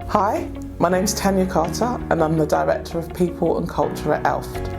Hi, my name's Tanya Carter and I'm the Director of People and Culture at Elft.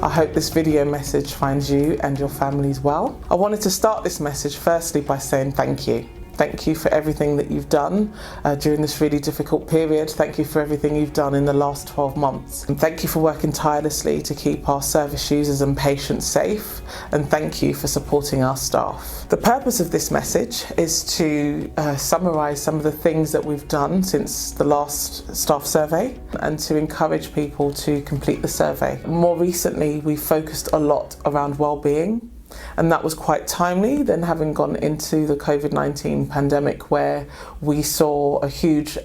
I hope this video message finds you and your families well. I wanted to start this message firstly by saying thank you. Thank you for everything that you've done during this really difficult period. Thank you for everything you've done in the last 12 months. And thank you for working tirelessly to keep our service users and patients safe. And thank you for supporting our staff. The purpose of this message is to summarise some of the things that we've done since the last staff survey and to encourage people to complete the survey. More recently, we focused a lot around well-being. And that was quite timely, then having gone into the COVID-19 pandemic where we saw a huge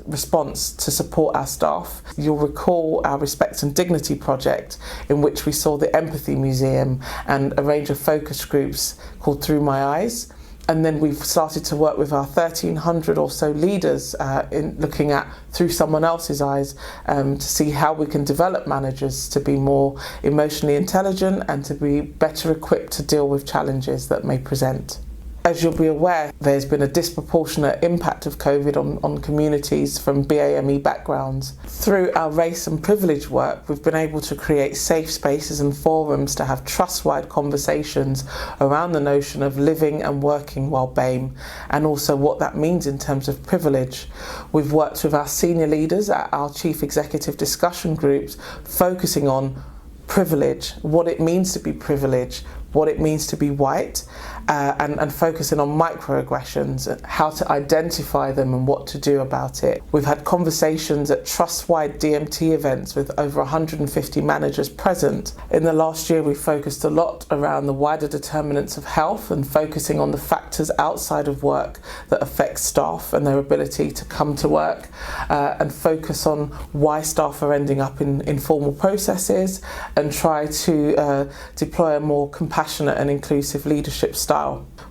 response to support our staff. You'll recall our Respect and Dignity project in which we saw the Empathy Museum and a range of focus groups called Through My Eyes. And then we've started to work with our 1,300 or so leaders in looking at through someone else's eyes to see how we can develop managers to be more emotionally intelligent and to be better equipped to deal with challenges that may present. As you'll be aware, there's been a disproportionate impact of COVID on communities from BAME backgrounds. Through our race and privilege work, we've been able to create safe spaces and forums to have trust-wide conversations around the notion of living and working while BAME and also what that means in terms of privilege. We've worked with our senior leaders at our chief executive discussion groups, focusing on privilege, what it means to be privileged, what it means to be white, and focusing on microaggressions, how to identify them and what to do about it. We've had conversations at trust-wide DMT events with over 150 managers present. In the last year, we focused a lot around the wider determinants of health and focusing on the factors outside of work that affect staff and their ability to come to work, and focus on why staff are ending up in informal processes and try to deploy a more compassionate and inclusive leadership style.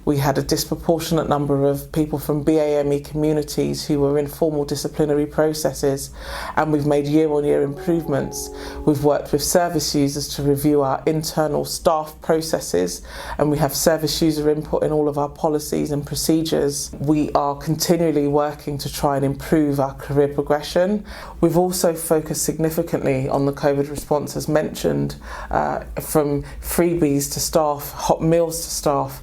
We had a disproportionate number of people from BAME communities who were in formal disciplinary processes, and we've made year-on-year improvements. We've worked with service users to review our internal staff processes, and we have service user input in all of our policies and procedures. We are continually working to try and improve our career progression. We've also focused significantly on the COVID response, as mentioned, from freebies to staff, hot meals to staff,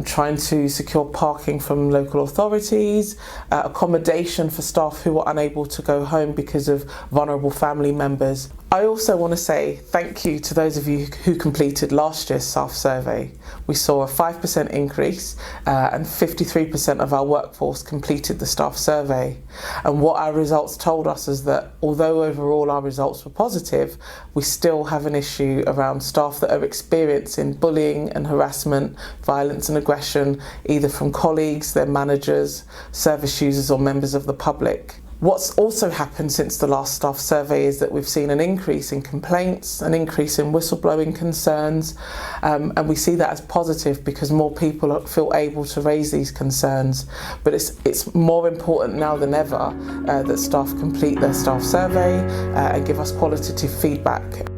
trying to secure parking from local authorities, accommodation for staff who were unable to go home because of vulnerable family members. I also want to say thank you to those of you who completed last year's staff survey. We saw a 5% increase and 53% of our workforce completed the staff survey. And what our results told us is that although overall our results were positive, we still have an issue around staff that are experiencing bullying and harassment, violence and aggression, either from colleagues, their managers, service users or members of the public. What's also happened since the last staff survey is that we've seen an increase in complaints, an increase in whistleblowing concerns, and we see that as positive because more people feel able to raise these concerns. But it's more important now than ever that staff complete their staff survey and give us qualitative feedback.